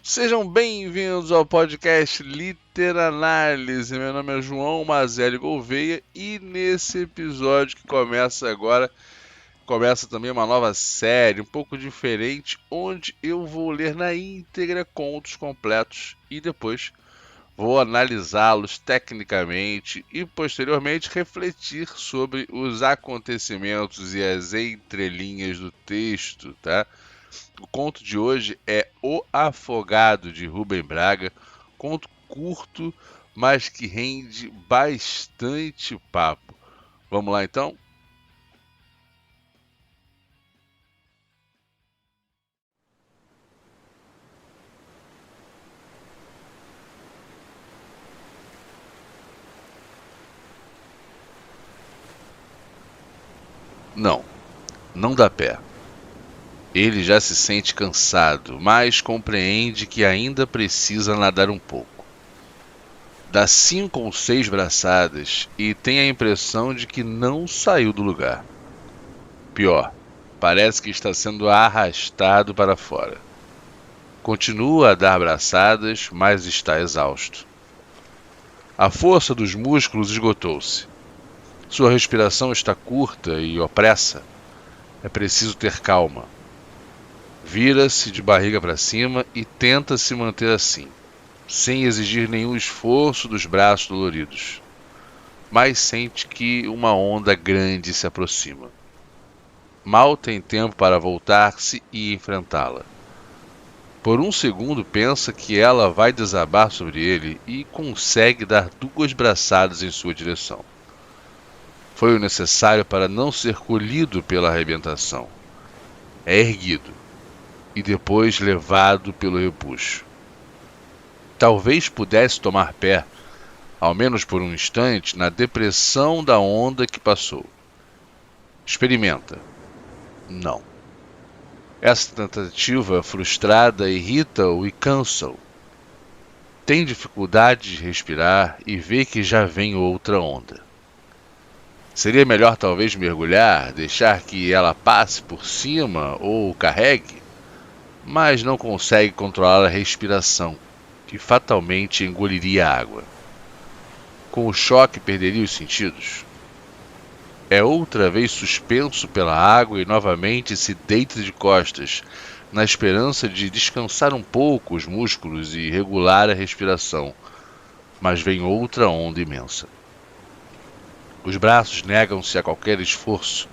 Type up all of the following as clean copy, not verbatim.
Sejam bem-vindos ao podcast Literanálise. Meu nome é João Mazelli Gouveia e nesse episódio que começa agora, começa também uma nova série, um pouco diferente, onde eu vou ler na íntegra contos completos e depois vou analisá-los tecnicamente e posteriormente refletir sobre os acontecimentos e as entrelinhas do texto, tá? O conto de hoje é O Afogado, de Rubem Braga. Conto curto, mas que rende bastante papo. Vamos lá então? Não, não dá pé. Ele já se sente cansado, mas compreende que ainda precisa nadar um pouco. Dá 5 ou 6 braçadas e tem a impressão de que não saiu do lugar. Pior, parece que está sendo arrastado para fora. Continua a dar braçadas, mas está exausto. A força dos músculos esgotou-se. Sua respiração está curta e opressa. É preciso ter calma. Vira-se de barriga para cima e tenta se manter assim, sem exigir nenhum esforço dos braços doloridos. Mas sente que uma onda grande se aproxima. Mal tem tempo para voltar-se e enfrentá-la. Por um segundo pensa que ela vai desabar sobre ele e consegue dar 2 braçadas em sua direção. Foi o necessário para não ser colhido pela arrebentação. É erguido e depois levado pelo repuxo. Talvez pudesse tomar pé, ao menos por um instante, na depressão da onda que passou. Experimenta. Não. Essa tentativa frustrada irrita-o e cansa-o. Tem dificuldade de respirar e vê que já vem outra onda. Seria melhor talvez mergulhar, deixar que ela passe por cima ou o carregue, mas não consegue controlar a respiração, que fatalmente engoliria a água. Com o choque perderia os sentidos. É outra vez suspenso pela água e novamente se deita de costas, na esperança de descansar um pouco os músculos e regular a respiração, mas vem outra onda imensa. Os braços negam-se a qualquer esforço.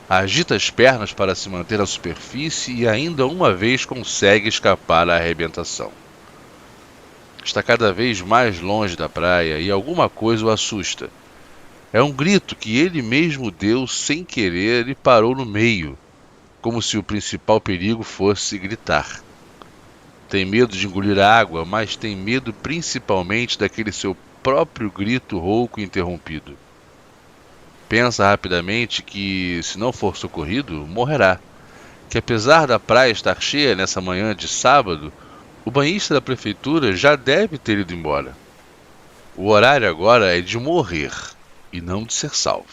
Agita as pernas para se manter à superfície e ainda uma vez consegue escapar à arrebentação. Está cada vez mais longe da praia e alguma coisa o assusta. É um grito que ele mesmo deu sem querer e parou no meio, como se o principal perigo fosse gritar. Tem medo de engolir a água, mas tem medo principalmente daquele seu próprio grito rouco e interrompido. Pensa rapidamente que, se não for socorrido, morrerá. Que apesar da praia estar cheia nessa manhã de sábado, o banhista da prefeitura já deve ter ido embora. O horário agora é de morrer e não de ser salvo.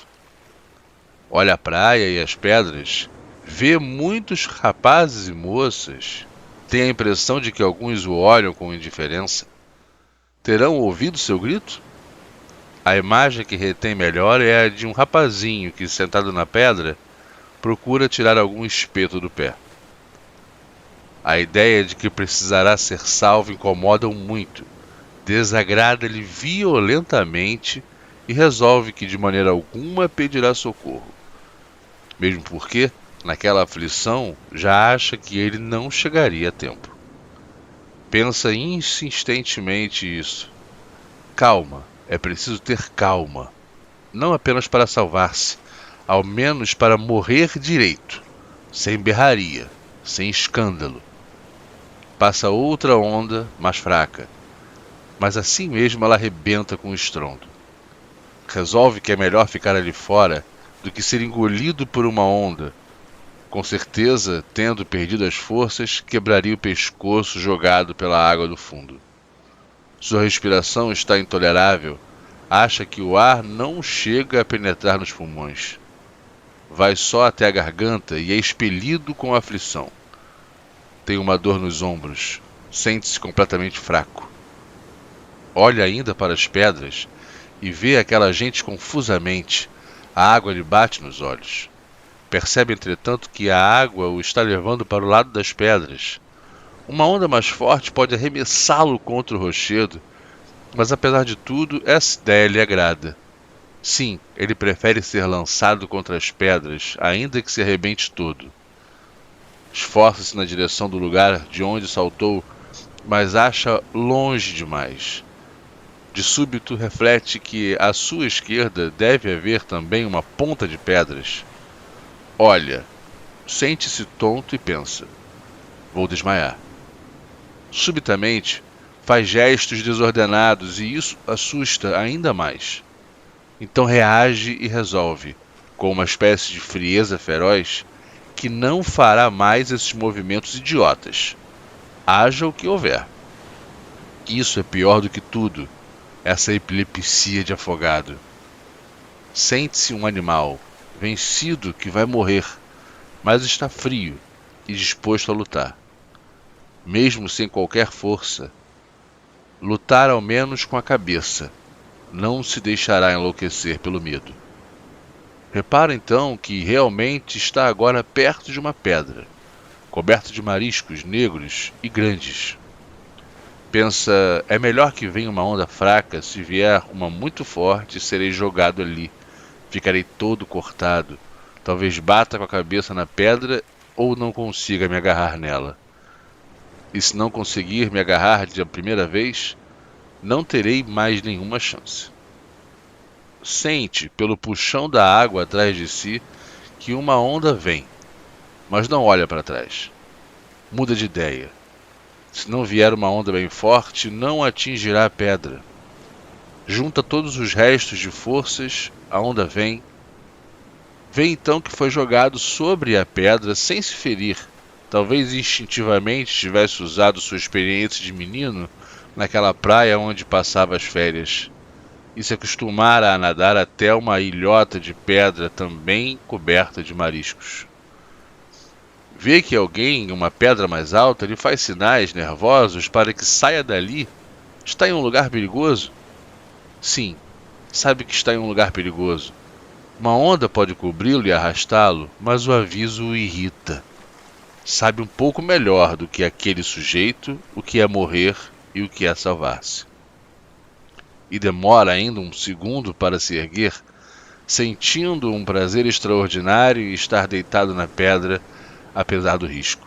Olha a praia e as pedras, vê muitos rapazes e moças, tem a impressão de que alguns o olham com indiferença. Terão ouvido seu grito? A imagem que retém melhor é a de um rapazinho que, sentado na pedra, procura tirar algum espeto do pé. A ideia de que precisará ser salvo incomoda-o muito, desagrada-lhe violentamente e resolve que de maneira alguma pedirá socorro. Mesmo porque, naquela aflição, já acha que ele não chegaria a tempo. Pensa insistentemente isso. Calma, é preciso ter calma. Não apenas para salvar-se, ao menos para morrer direito, sem berraria, sem escândalo. Passa outra onda, mais fraca, mas assim mesmo ela arrebenta com estrondo. Resolve que é melhor ficar ali fora do que ser engolido por uma onda. Com certeza, tendo perdido as forças, quebraria o pescoço jogado pela água do fundo. Sua respiração está intolerável. Acha que o ar não chega a penetrar nos pulmões. Vai só até a garganta e é expelido com aflição. Tem uma dor nos ombros. Sente-se completamente fraco. Olha ainda para as pedras e vê aquela gente confusamente. A água lhe bate nos olhos. Percebe, entretanto, que a água o está levando para o lado das pedras. Uma onda mais forte pode arremessá-lo contra o rochedo, mas apesar de tudo, essa ideia lhe agrada. Sim, ele prefere ser lançado contra as pedras, ainda que se arrebente todo. Esforça-se na direção do lugar de onde saltou, mas acha longe demais. De súbito reflete que à sua esquerda deve haver também uma ponta de pedras. Olha, sente-se tonto e pensa: vou desmaiar. Subitamente, faz gestos desordenados e isso assusta ainda mais. Então reage e resolve, com uma espécie de frieza feroz, que não fará mais esses movimentos idiotas. Haja o que houver. Isso é pior do que tudo, essa epilepsia de afogado. Sente-se um animal, vencido que vai morrer, mas está frio e disposto a lutar. Mesmo sem qualquer força, lutar ao menos com a cabeça. Não se deixará enlouquecer pelo medo. Repara então que realmente está agora perto de uma pedra, coberta de mariscos negros e grandes. Pensa, é melhor que venha uma onda fraca, se vier uma muito forte, serei jogado ali. Ficarei todo cortado. Talvez bata com a cabeça na pedra ou não consiga me agarrar nela. E se não conseguir me agarrar de a primeira vez, não terei mais nenhuma chance. Sente, pelo puxão da água atrás de si, que uma onda vem, mas não olha para trás. Muda de ideia. Se não vier uma onda bem forte, não atingirá a pedra. Junta todos os restos de forças, a onda vem. Vê então que foi jogado sobre a pedra sem se ferir. Talvez instintivamente tivesse usado sua experiência de menino naquela praia onde passava as férias, e se acostumara a nadar até uma ilhota de pedra também coberta de mariscos. Vê que alguém em uma pedra mais alta lhe faz sinais nervosos para que saia dali. Está em um lugar perigoso? Sim, sabe que está em um lugar perigoso. Uma onda pode cobri-lo e arrastá-lo, mas o aviso o irrita. Sabe um pouco melhor do que aquele sujeito o que é morrer e o que é salvar-se. E demora ainda um segundo para se erguer, sentindo um prazer extraordinário em estar deitado na pedra, apesar do risco.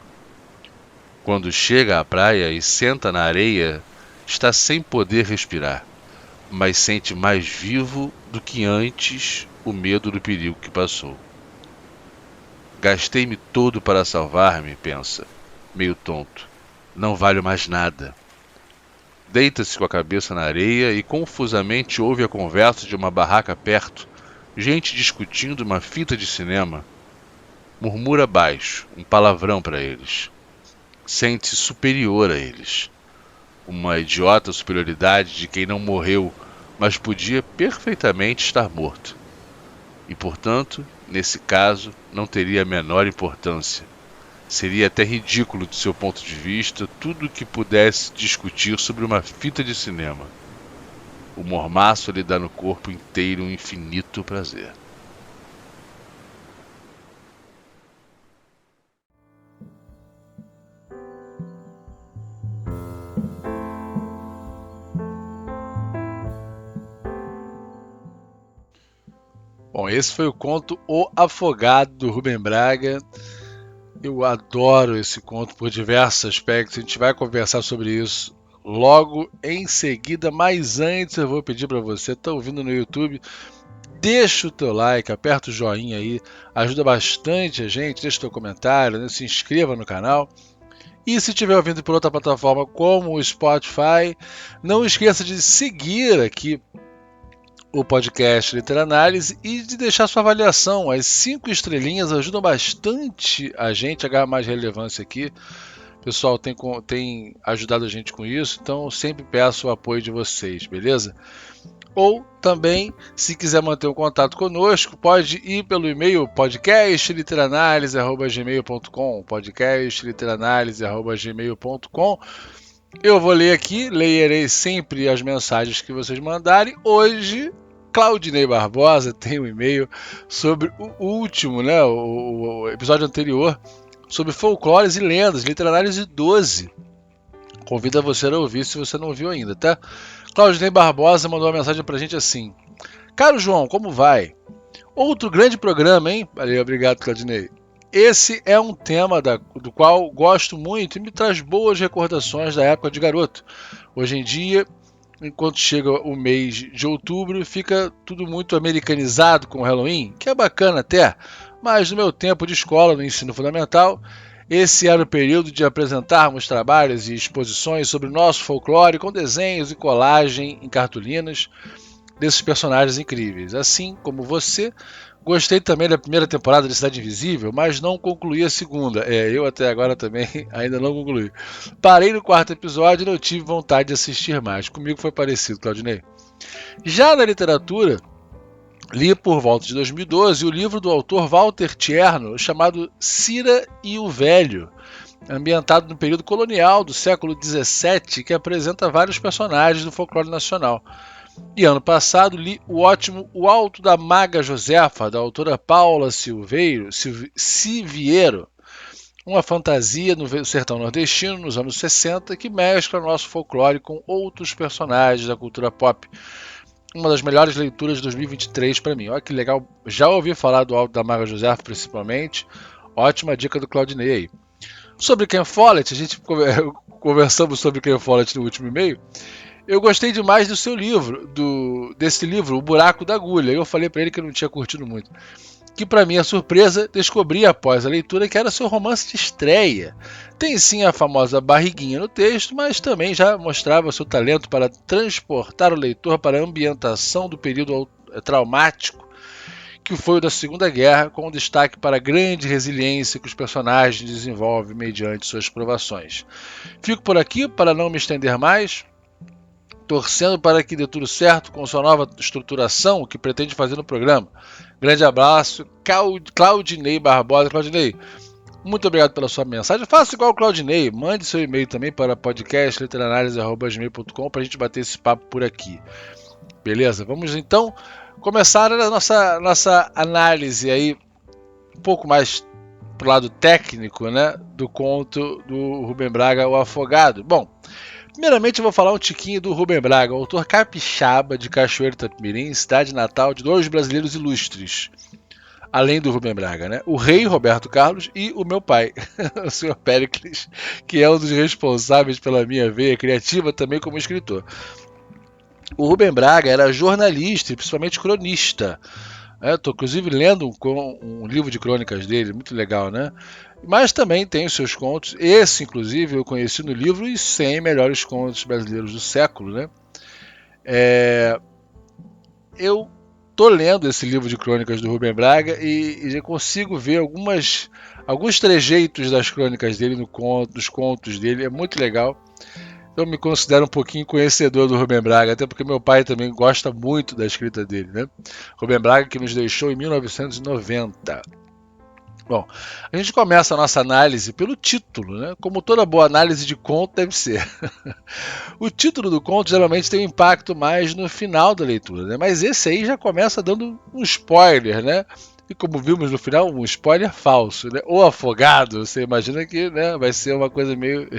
Quando chega à praia e senta na areia, está sem poder respirar, mas sente mais vivo do que antes o medo do perigo que passou. Gastei-me todo para salvar-me, pensa, meio tonto. Não valho mais nada. Deita-se com a cabeça na areia e confusamente ouve a conversa de uma barraca perto, gente discutindo uma fita de cinema. Murmura baixo, um palavrão para eles. Sente-se superior a eles. Uma idiota superioridade de quem não morreu, mas podia perfeitamente estar morto. E, portanto, nesse caso, não teria a menor importância. Seria até ridículo de seu ponto de vista tudo o que pudesse discutir sobre uma fita de cinema. O mormaço lhe dá no corpo inteiro um infinito prazer. Bom, esse foi o conto O Afogado, do Rubem Braga. Eu adoro esse conto por diversos aspectos. A gente vai conversar sobre isso logo em seguida, mas antes eu vou pedir para você, está ouvindo no YouTube, deixa o teu like, aperta o joinha aí, ajuda bastante a gente, deixa o teu comentário, né? Se inscreva no canal. E se estiver ouvindo por outra plataforma como o Spotify, não esqueça de seguir aqui o podcast Literanálise e de deixar sua avaliação. As 5 estrelinhas ajudam bastante a gente a ganhar mais relevância aqui. O pessoal tem ajudado a gente com isso, então eu sempre peço o apoio de vocês, beleza? Ou também, se quiser manter um contato conosco, pode ir pelo e-mail podcastliteranalise@gmail.com, podcastliteranalise@gmail.com. Eu vou ler aqui, lerei sempre as mensagens que vocês mandarem. Hoje, Claudinei Barbosa tem um e-mail sobre o último, né, o episódio anterior, sobre folclores e lendas literárias de 12. Convido você a ouvir se você não ouviu ainda, tá? Claudinei Barbosa mandou uma mensagem pra gente assim: Caro João, como vai? Outro grande programa, hein? Valeu, obrigado, Claudinei. Esse é um tema do qual gosto muito e me traz boas recordações da época de garoto. Hoje em dia, enquanto chega o mês de outubro, fica tudo muito americanizado com o Halloween, que é bacana até, mas no meu tempo de escola, no ensino fundamental, esse era o período de apresentarmos trabalhos e exposições sobre o nosso folclore com desenhos e colagem em cartolinas desses personagens incríveis. Assim como você, gostei também da primeira temporada de Cidade Invisível, mas não concluí a segunda. Eu até agora também ainda não concluí. Parei no quarto episódio e não tive vontade de assistir mais. Comigo foi parecido, Claudinei. Já na literatura, li por volta de 2012 o livro do autor Walter Tierno, chamado Cira e o Velho, ambientado no período colonial do século XVII, que apresenta vários personagens do folclore nacional. E ano passado li o ótimo O Alto da Maga Josefa, da autora Paula Siviero, uma fantasia no sertão nordestino nos anos 60 que mescla nosso folclore com outros personagens da cultura pop. Uma das melhores leituras de 2023 para mim. Olha que legal, já ouvi falar do Alto da Maga Josefa principalmente. Ótima dica do Claudinei aí. Sobre Ken Follett, a gente conversamos sobre Ken Follett no último e-mail. Eu gostei demais do seu livro, desse livro, O Buraco da Agulha. Eu falei para ele que eu não tinha curtido muito. Que, para minha surpresa, descobri após a leitura que era seu romance de estreia. Tem sim a famosa barriguinha no texto, mas também já mostrava seu talento para transportar o leitor para a ambientação do período traumático que foi o da Segunda Guerra, com destaque para a grande resiliência que os personagens desenvolvem mediante suas provações. Fico por aqui para não me estender mais, torcendo para que dê tudo certo com sua nova estruturação que pretende fazer no programa. Grande abraço, Claudinei Barbosa. Claudinei, muito obrigado pela sua mensagem. Faça igual o Claudinei, mande seu e-mail também para podcastliteranálise@gmail.com para a gente bater esse papo por aqui. Beleza? Vamos então começar a nossa análise aí um pouco mais pro lado técnico, né, do conto do Rubem Braga, O Afogado. Bom, primeiramente eu vou falar um tiquinho do Rubem Braga, autor capixaba de Cachoeiro Itapemirim, cidade natal de dois brasileiros ilustres, além do Rubem Braga, né? O rei Roberto Carlos e o meu pai, o Sr. Péricles, que é um dos responsáveis pela minha veia criativa também como escritor. O Rubem Braga era jornalista e principalmente cronista. Estou inclusive lendo um livro de crônicas dele, muito legal, né? Mas também tem os seus contos. Esse, inclusive, eu conheci no livro Os 100 Melhores Contos Brasileiros do Século, né? Eu estou lendo esse livro de crônicas do Rubem Braga e já consigo ver alguns trejeitos das crônicas dele nos contos dele. É muito legal. Eu me considero um pouquinho conhecedor do Rubem Braga, até porque meu pai também gosta muito da escrita dele, né? Rubem Braga, que nos deixou em 1990. Bom, a gente começa a nossa análise pelo título, né? Como toda boa análise de conto deve ser. O título do conto geralmente tem um impacto mais no final da leitura, né? Mas esse aí já começa dando um spoiler, né? E como vimos no final, um spoiler falso, né? O Afogado, você imagina que, né, vai ser uma coisa meio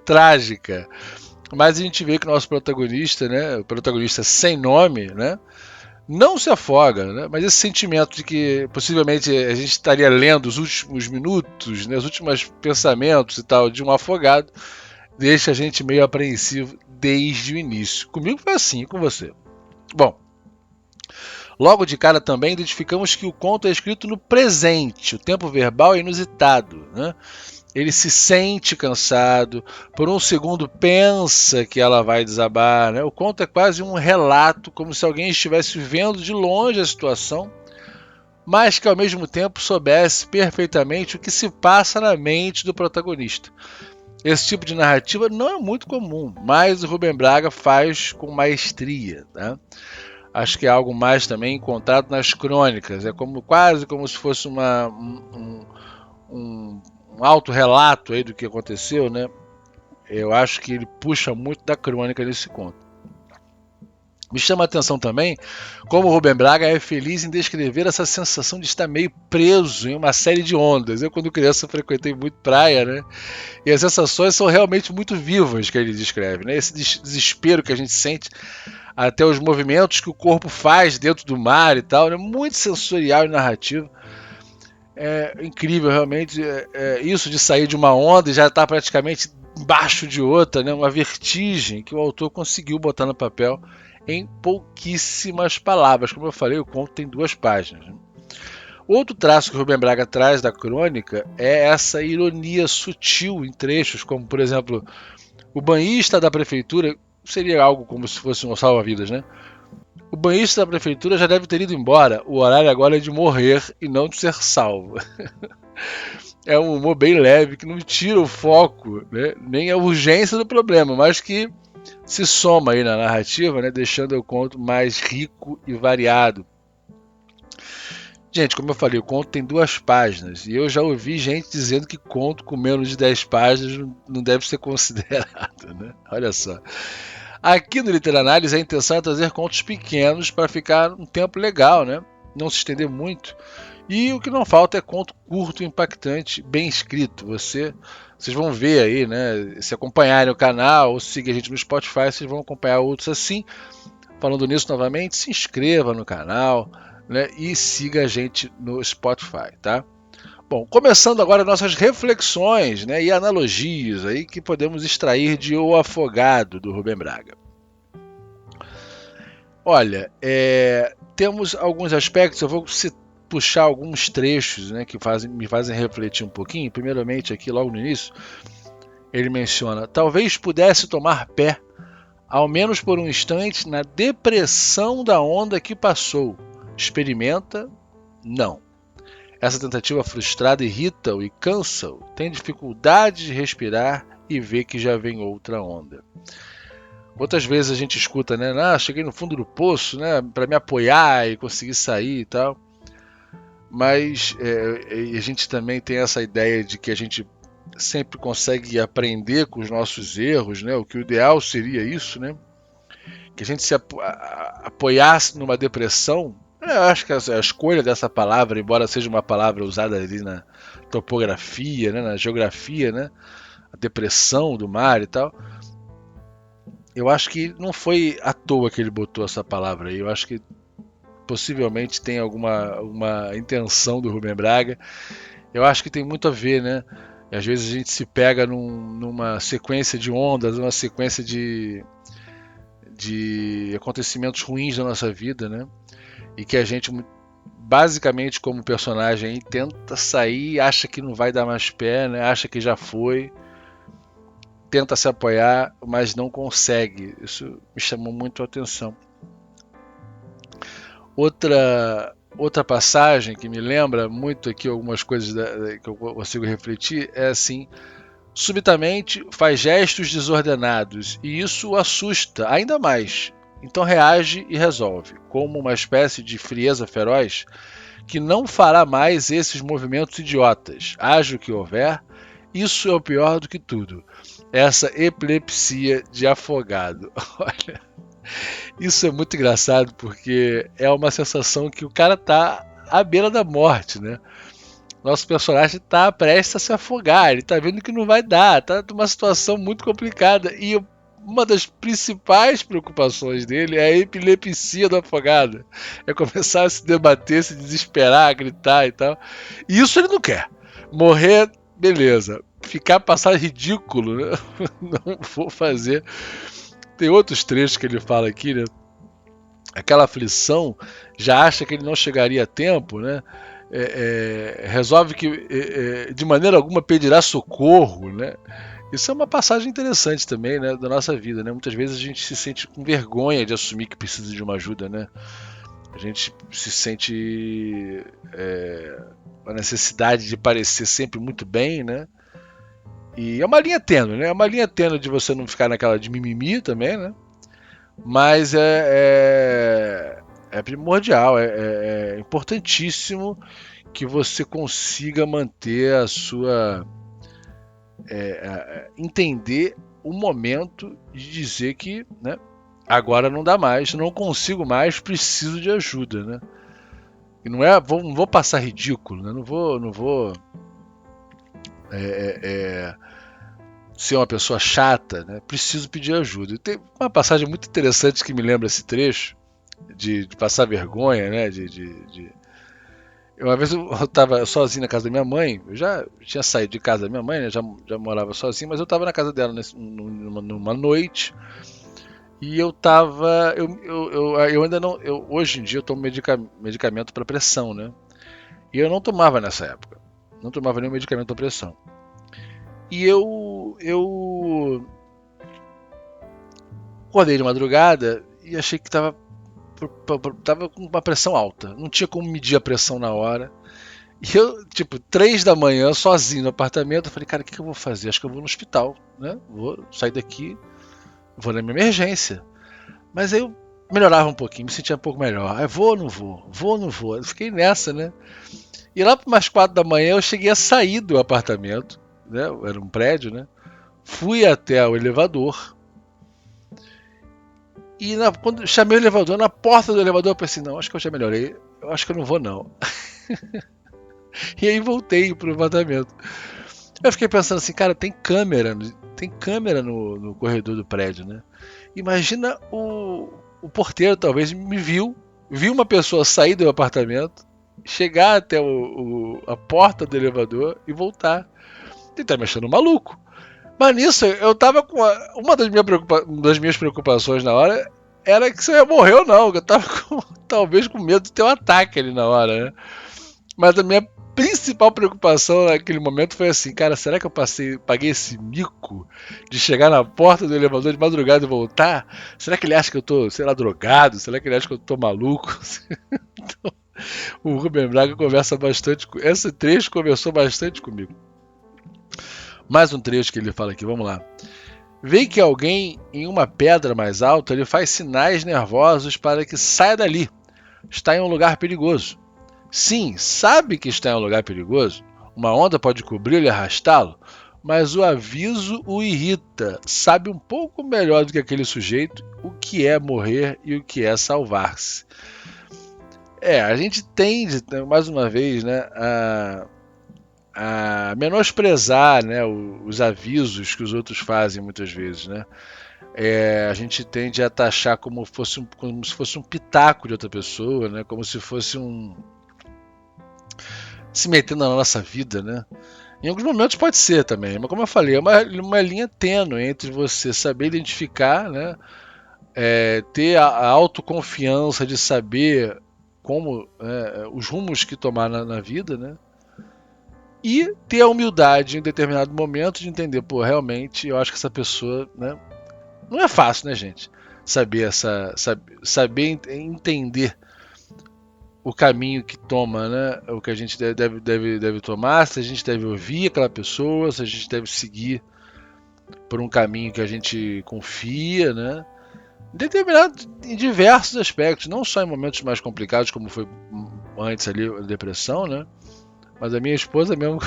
trágica. Mas a gente vê que o nosso protagonista, né, o protagonista sem nome, né, não se afoga, né, mas esse sentimento de que possivelmente a gente estaria lendo os últimos minutos, né, os últimos pensamentos e tal de um afogado, deixa a gente meio apreensivo desde o início. Comigo foi assim, com você. Bom, logo de cara também identificamos que o conto é escrito no presente, o tempo verbal é inusitado, né? Ele se sente cansado, por um segundo pensa que ela vai desabar, né? O conto é quase um relato, como se alguém estivesse vendo de longe a situação, mas que ao mesmo tempo soubesse perfeitamente o que se passa na mente do protagonista. Esse tipo de narrativa não é muito comum, mas o Rubem Braga faz com maestria, né? Acho que é algo mais também encontrado nas crônicas, é quase como se fosse um autorrelato aí do que aconteceu, né? Eu acho que ele puxa muito da crônica nesse conto. Me chama a atenção também como o Rubem Braga é feliz em descrever essa sensação de estar meio preso em uma série de ondas. Eu, quando criança, frequentei muito praia, né? E as sensações são realmente muito vivas que ele descreve, né? Esse desespero que a gente sente, até os movimentos que o corpo faz dentro do mar e tal, né? Muito sensorial e narrativo. É incrível, realmente, isso de sair de uma onda e já estar praticamente embaixo de outra, né? Uma vertigem que o autor conseguiu botar no papel em pouquíssimas palavras. Como eu falei, o conto tem 2 páginas. Né? Outro traço que o Rubem Braga traz da crônica é essa ironia sutil em trechos, como, por exemplo, o banhista da prefeitura, seria algo como se fosse um salva-vidas, né? O banhista da prefeitura já deve ter ido embora, o horário agora é de morrer e não de ser salvo. É um humor bem leve, que não tira o foco, né? Nem a urgência do problema, mas que se soma aí na narrativa, né? Deixando o conto mais rico e variado. Gente, como eu falei, o conto tem 2 páginas e eu já ouvi gente dizendo que conto com menos de 10 páginas não deve ser considerado, né? Olha só. Aqui no Literanálise a intenção é trazer contos pequenos para ficar um tempo legal, né? Não se estender muito. E o que não falta é conto curto, impactante, bem escrito. Vocês vão ver aí, né? Se acompanharem o canal ou seguir a gente no Spotify, vocês vão acompanhar outros assim. Falando nisso novamente, se inscreva no canal, né? E siga a gente no Spotify, tá? Bom, começando agora nossas reflexões, né, e analogias aí que podemos extrair de O Afogado, do Rubem Braga. Olha, temos alguns aspectos, eu vou puxar alguns trechos, né, que me fazem refletir um pouquinho. Primeiramente, aqui logo no início, ele menciona: talvez pudesse tomar pé, ao menos por um instante, na depressão da onda que passou. Experimenta? Não. Essa tentativa frustrada irrita-o e cansa-o. Tem dificuldade de respirar e vê que já vem outra onda. Outras vezes a gente escuta, né? Cheguei no fundo do poço, né? Para me apoiar e conseguir sair e tal. Mas a gente também tem essa ideia de que a gente sempre consegue aprender com os nossos erros, né? O que o ideal seria isso, né? Que a gente se apoiasse numa depressão. Eu acho que a escolha dessa palavra, embora seja uma palavra usada ali na topografia, né, na geografia, né, a depressão do mar e tal, eu acho que não foi à toa que ele botou essa palavra aí. Eu acho que possivelmente tem uma intenção do Rubem Braga. Eu acho que tem muito a ver, né? E às vezes a gente se pega numa sequência de ondas, uma sequência de acontecimentos ruins da nossa vida, né? E que a gente, basicamente, como personagem, tenta sair, acha que não vai dar mais pé, né? Acha que já foi, tenta se apoiar, mas não consegue. Isso me chamou muito a atenção. Outra passagem que me lembra muito aqui algumas coisas que eu consigo refletir é assim: subitamente faz gestos desordenados e isso o assusta ainda mais. Então reage e resolve, como uma espécie de frieza feroz que não fará mais esses movimentos idiotas. Haja o que houver, isso é o pior do que tudo. Essa epilepsia de afogado. Olha, isso é muito engraçado porque é uma sensação que o cara tá à beira da morte, né? Nosso personagem está prestes a se afogar, ele está vendo que não vai dar, está numa situação muito complicada e uma das principais preocupações dele é a epilepsia do afogado. É começar a se debater, se desesperar, gritar e tal. E isso ele não quer. Morrer, beleza. Ficar, passar ridículo, né? Não vou fazer. Tem outros trechos que ele fala aqui, né? Aquela aflição, já acha que ele não chegaria a tempo, né? Resolve que de maneira alguma pedirá socorro, né? Isso é uma passagem interessante também, né, da nossa vida, né? Muitas vezes a gente se sente com vergonha de assumir que precisa de uma ajuda, né? A gente se sente a necessidade de parecer sempre muito bem, né? E é uma linha tênue, né? É uma linha tênue de você não ficar naquela de mimimi também, né? Mas é primordial, é importantíssimo que você consiga manter a sua... entender o momento de dizer que, né, agora não dá mais, não consigo mais, preciso de ajuda, né? E não vou passar ridículo, né? Não vou ser uma pessoa chata, né? Preciso pedir ajuda. E tem uma passagem muito interessante que me lembra esse trecho de passar vergonha, né? Uma vez eu estava sozinho na casa da minha mãe, eu já tinha saído de casa da minha mãe, né? Já morava sozinho, mas eu estava na casa dela numa noite. E eu tava. Eu ainda não. Hoje em dia eu tomo medicamento para pressão, né? E eu não tomava nessa época. Não tomava nenhum medicamento para pressão. E eu acordei de madrugada e achei que tava com uma pressão alta. Não tinha como medir a pressão na hora. E eu, tipo, 3 da manhã, sozinho no apartamento, eu falei, cara, o que eu vou fazer? Acho que eu vou no hospital, né? Vou sair daqui, vou na minha emergência. Mas aí eu melhorava um pouquinho, me sentia um pouco melhor. Aí vou ou não vou? Vou ou não vou? Eu fiquei nessa, né? E lá para umas 4 da manhã eu cheguei a sair do apartamento, né? Era um prédio, né? Fui até o elevador. E quando chamei o elevador, na porta do elevador eu pensei, não, acho que eu já melhorei. Eu acho que eu não vou não. E aí voltei pro apartamento. Eu fiquei pensando assim, cara, tem câmera no corredor do prédio, né? Imagina o porteiro talvez me viu uma pessoa sair do apartamento, chegar até a porta do elevador e voltar. Ele tá me achando maluco. Mas nisso, eu tava com uma das minhas preocupações na hora era que se eu ia morrer ou não. Eu tava talvez com medo de ter um ataque ali na hora, né? Mas a minha principal preocupação naquele momento foi assim, cara, será que eu paguei esse mico de chegar na porta do elevador de madrugada e voltar? Será que ele acha que eu tô, sei lá, drogado? Será que ele acha que eu tô maluco? Então, o Rubem Braga conversa bastante, esse trecho conversou bastante comigo. Mais um trecho que ele fala aqui, vamos lá. Vê que alguém em uma pedra mais alta, ele faz sinais nervosos para que saia dali. Está em um lugar perigoso. Sim, sabe que está em um lugar perigoso. Uma onda pode cobri-lo e arrastá-lo, mas o aviso o irrita. Sabe um pouco melhor do que aquele sujeito o que é morrer e o que é salvar-se. A gente tende, mais uma vez, né, a menosprezar, né, os avisos que os outros fazem muitas vezes, né? A gente tende a taxar como se fosse um pitaco de outra pessoa, né? Como se fosse se metendo na nossa vida, né? Em alguns momentos pode ser também, mas como eu falei, é uma linha tênue entre você saber identificar, né? Ter a autoconfiança de saber como os rumos que tomar na vida, né? E ter a humildade em determinado momento de entender, pô, realmente eu acho que essa pessoa, né? Não é fácil, né, gente? Saber entender o caminho que toma, né? O que a gente deve tomar, se a gente deve ouvir aquela pessoa, se a gente deve seguir por um caminho que a gente confia, né? Em diversos aspectos, não só em momentos mais complicados, como foi antes ali, a depressão, né? Mas a minha esposa mesmo,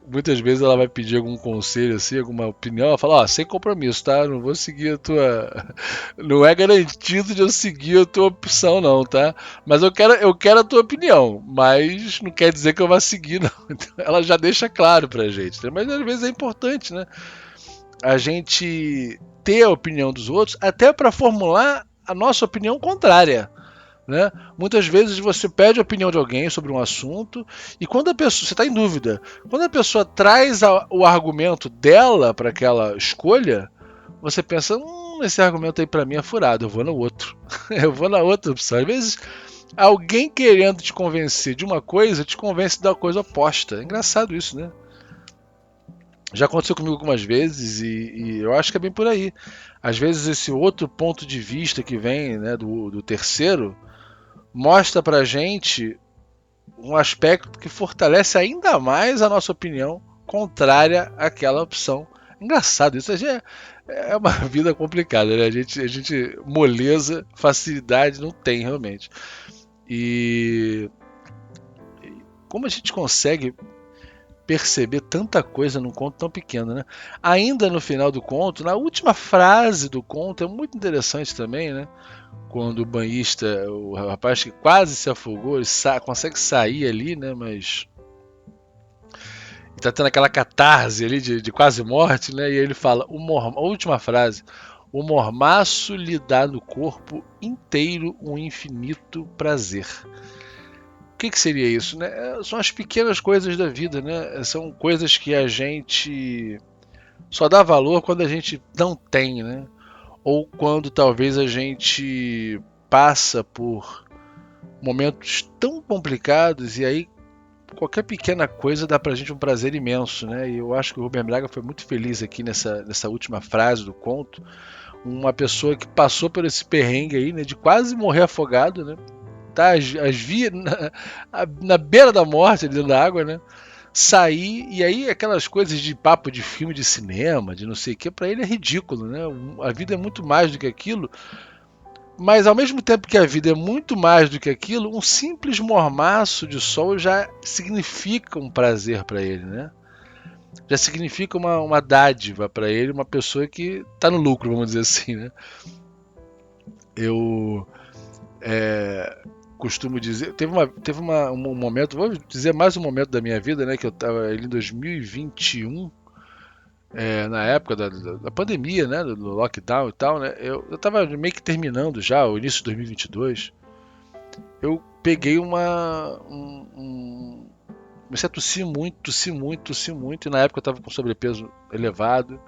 muitas vezes ela vai pedir algum conselho, assim, alguma opinião, ela fala, sem compromisso, tá? Não vou seguir a tua... Não é garantido de eu seguir a tua opção, não, tá? Mas eu quero a tua opinião, mas não quer dizer que eu vá seguir, não. Então, ela já deixa claro pra gente, né? Mas às vezes é importante, né? A gente ter a opinião dos outros, até para formular a nossa opinião contrária. Né? Muitas vezes você pede a opinião de alguém sobre um assunto e quando a pessoa, você está em dúvida, quando a pessoa traz o argumento dela para aquela escolha, você pensa, esse argumento aí para mim é furado, eu vou no outro, eu vou na outra opção. Às vezes alguém querendo te convencer de uma coisa te convence da coisa oposta. É engraçado isso, né? Já aconteceu comigo algumas vezes e eu acho que é bem por aí. Às vezes esse outro ponto de vista que vem, né, do terceiro mostra pra gente um aspecto que fortalece ainda mais a nossa opinião contrária àquela opção. Engraçado, isso é uma vida complicada, né? A gente moleza, facilidade não tem realmente. E como a gente consegue perceber tanta coisa num conto tão pequeno, né? Ainda no final do conto, na última frase do conto, é muito interessante também, né? Quando o banhista, o rapaz que quase se afogou, ele consegue sair ali, né? Mas tá tendo aquela catarse ali de quase morte, né? E ele fala, a última frase, o mormaço lhe dá no corpo inteiro um infinito prazer. O que seria isso, né? São as pequenas coisas da vida, né? São coisas que a gente só dá valor quando a gente não tem, né? Ou quando talvez a gente passa por momentos tão complicados e aí qualquer pequena coisa dá pra gente um prazer imenso, né? E eu acho que o Rubem Braga foi muito feliz aqui nessa última frase do conto. Uma pessoa que passou por esse perrengue aí, né? De quase morrer afogado, né? Tá na beira da morte dentro da água, né? Sair, e aí aquelas coisas de papo de filme de cinema, de não sei o que, pra ele é ridículo, né? A vida é muito mais do que aquilo. Mas ao mesmo tempo que a vida é muito mais do que aquilo, um simples mormaço de sol já significa um prazer para ele, né? Já significa uma dádiva para ele, uma pessoa que está no lucro, vamos dizer assim, né? Eu costumo dizer, um momento, vou dizer mais um momento da minha vida, né? Que eu estava ali em 2021, na época da pandemia, né, do lockdown e tal, né, eu estava meio que terminando já, o início de 2022, eu peguei comecei a tossir muito, e na época eu estava com sobrepeso elevado,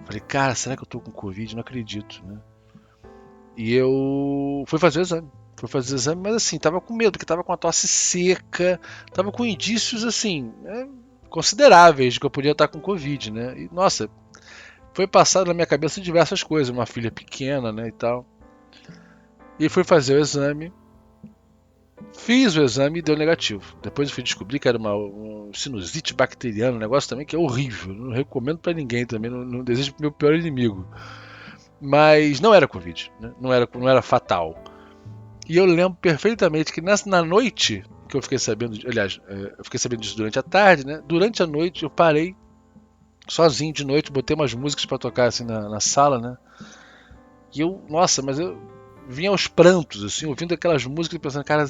falei, cara, será que eu estou com Covid? Não acredito, né, e eu fui fazer o exame, mas assim, tava com medo, porque tava com a tosse seca, tava com indícios assim, consideráveis de que eu podia estar com Covid, né? E, nossa, foi passado na minha cabeça diversas coisas, uma filha pequena, né, e tal. E fui fazer o exame. Fiz o exame e deu negativo. Depois eu fui descobrir que era uma sinusite bacteriana, um negócio também que é horrível. Não recomendo para ninguém também, não desejo pro meu pior inimigo. Mas não era Covid, né? Não era fatal. E eu lembro perfeitamente que na noite que eu fiquei sabendo, aliás, eu fiquei sabendo disso durante a tarde, né? Durante a noite eu parei sozinho de noite, botei umas músicas para tocar assim na sala, né? E eu, nossa, mas eu vinha aos prantos, assim, ouvindo aquelas músicas e pensando, cara,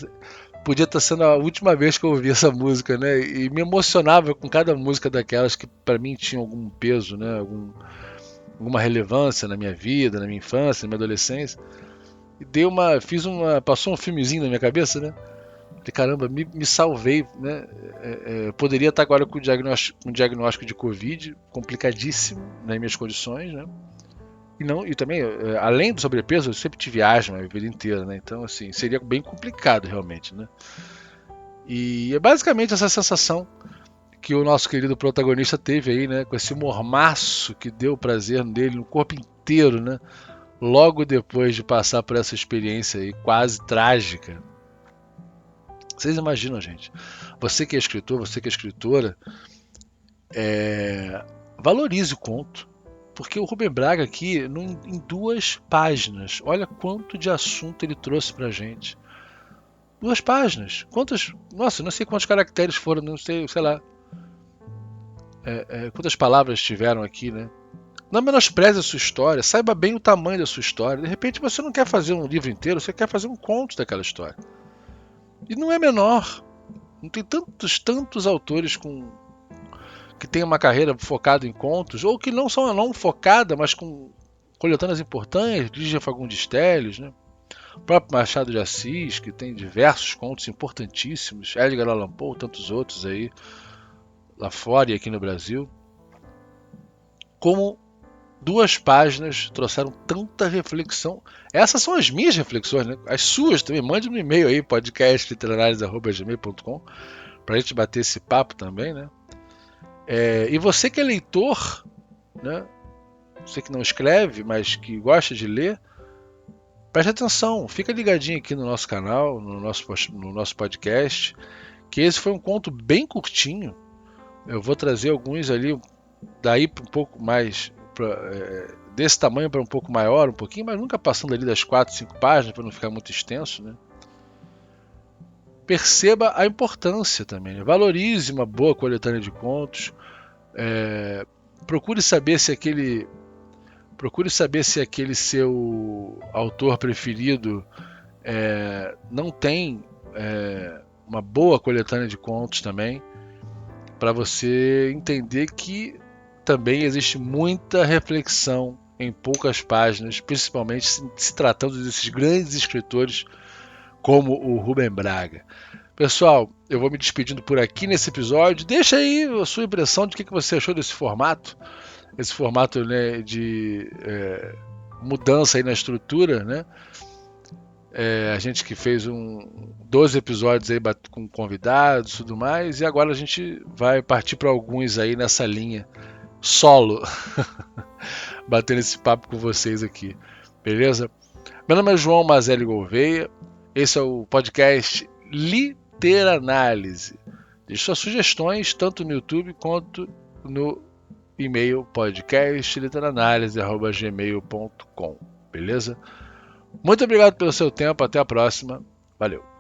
podia estar sendo a última vez que eu ouvi essa música, né? E me emocionava com cada música daquelas que para mim tinham algum peso, né? Alguma relevância na minha vida, na minha infância, na minha adolescência. E passou um filmezinho na minha cabeça, né? Falei, caramba, me salvei, né? Poderia estar agora com um diagnóstico de Covid, complicadíssimo nas minhas condições, né? E também, além do sobrepeso, eu sempre tive asma a vida inteira, né? Então, assim, seria bem complicado realmente, né? E é basicamente essa sensação que o nosso querido protagonista teve aí, né? Com esse mormaço que deu prazer nele, no corpo inteiro, né? Logo depois de passar por essa experiência aí quase trágica. Vocês imaginam, gente? Você que é escritor, você que é escritora, valorize o conto. Porque o Rubem Braga aqui, em 2 páginas, olha quanto de assunto ele trouxe pra gente. 2 páginas. Nossa, não sei quantos caracteres foram, não sei lá. Quantas palavras tiveram aqui, né? Não menospreze a sua história, saiba bem o tamanho da sua história. De repente você não quer fazer um livro inteiro, você quer fazer um conto daquela história. E não é menor. Não tem tantos autores que têm uma carreira focada em contos, ou que não são não focada, mas com coletâneas importantes, Lígia Fagundes Telles, né? O próprio Machado de Assis, que tem diversos contos importantíssimos, Edgar Allan Poe, tantos outros aí, lá fora e aqui no Brasil. Como 2 páginas trouxeram tanta reflexão. Essas são as minhas reflexões, né? As suas também. Mande no e-mail aí, podcastliterários@gmail.com, pra gente bater esse papo também, né? E você que é leitor, né? Você que não escreve, mas que gosta de ler, preste atenção, fica ligadinho aqui no nosso canal, no nosso podcast, que esse foi um conto bem curtinho. Eu vou trazer alguns ali, daí para um pouco mais, desse tamanho para um pouco maior, um pouquinho, mas nunca passando ali das 4, 5 páginas, para não ficar muito extenso, né? perceba a importância também, né? Valorize uma boa coletânea de contos, procure saber se aquele seu autor preferido não tem uma boa coletânea de contos também, para você entender que também existe muita reflexão em poucas páginas, principalmente se tratando desses grandes escritores como o Rubem Braga. Pessoal, eu vou me despedindo por aqui nesse episódio. Deixa aí a sua impressão de que você achou desse formato, esse formato, né, de mudança aí na estrutura, né? A gente que fez 12 episódios aí com convidados e tudo mais, e agora a gente vai partir para alguns aí nessa linha solo, batendo esse papo com vocês aqui, beleza? Meu nome é João Mazelli Gouveia, esse é o podcast Literanálise. Deixe suas sugestões tanto no YouTube quanto no e-mail podcastliteranálise@gmail.com, beleza? Muito obrigado pelo seu tempo, até a próxima, valeu!